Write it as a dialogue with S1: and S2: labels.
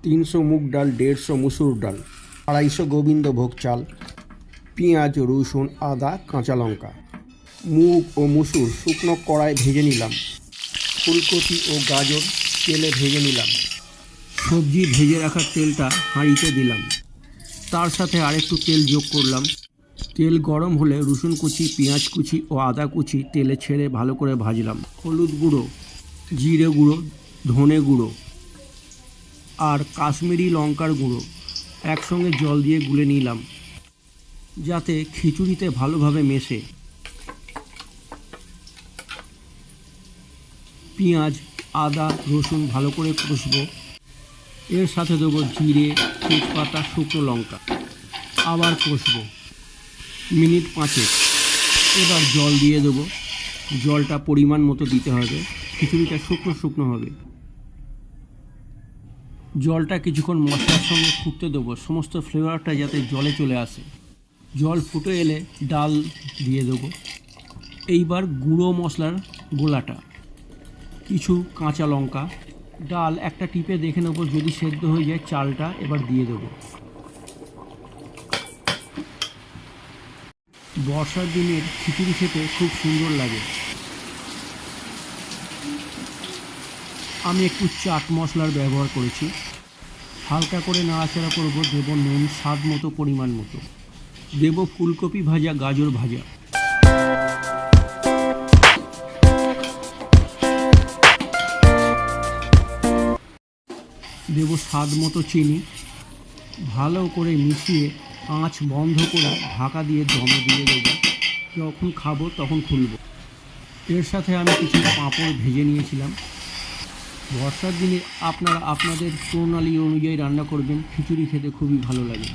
S1: 300 মুগ ডাল, 150 মুসুর ডাল, 250 গোবিন্দভোগ চাল, পেঁয়াজ, রসুন, আদা, কাঁচা লঙ্কা। মুগ ও মুসুর শুকনো কড়ায় ভেজে নিলাম। ফুলকপি ও গাজর তেলে ভেজে নিলাম। সবজি ভেজে রাখা তেলটা হাঁড়িতে দিলাম। তার সাথে আরেকটু তেল যোগ করলাম। তেল গরম হলে রসুন কুচি, পেঁয়াজ কুচি ও আদা কুচি তেলে ছেড়ে ভালো করে ভাজলাম। হলুদ গুঁড়ো, জিরে গুঁড়ো, ধনে গুঁড়ো আর কাশ্মীরি লঙ্কার গুঁড়ো একসঙ্গে জল দিয়ে গুলে নিলাম, যাতে খিচুড়িতে ভালোভাবে মেশে। পেঁয়াজ, আদা, রসুন ভালো করে কষবো। এর সাথে দেবো জিরে, তেজপাতা, শুকনো লঙ্কা। আবার কষবো মিনিট 5। এবার জল দিয়ে দেবো। জলটা পরিমাণ মতো দিতে হবে, খিচুড়িটা শুকনো শুকনো হবে। জলটা কিছুক্ষণ মশলার সঙ্গে ফুটতে দেবো, সমস্ত ফ্লেভারটা যাতে জলে চলে আসে। জল ফুটে এলে ডাল দিয়ে দেবো। এইবার গুঁড়ো মশলার গোলাটা, কিছু কাঁচা লঙ্কা, ডাল একটা টিপে দেখে নেবো, যদি সেদ্ধ হয়ে যায় চালটা এবার দিয়ে দেবো। বর্ষার দিনের খিচুড়ি খেতে খুব সুন্দর লাগে। আমি একটু চাট মশলার ব্যবহার করেছি। হালকা করে নাড়াচাড়া করবো। দেবো নুন স্বাদ মতো, পরিমাণ মতো। দেবো ফুলকপি ভাজা, গাজর ভাজা। দেবো স্বাদ মতো চিনি। ভালো করে মিশিয়ে আঁচ বন্ধ করে ঢাকা দিয়ে দমে দিয়ে দেবো। যখন খাবো তখন খুলবো। এর সাথে আমি কিছু পাঁপড় ভেজে নিয়েছিলাম। বর্ষার দিনে আপনারা আপনাদের প্রণালী অনুযায়ী রান্না করবেন, খিচুড়ি খেতে খুবই ভালো লাগে।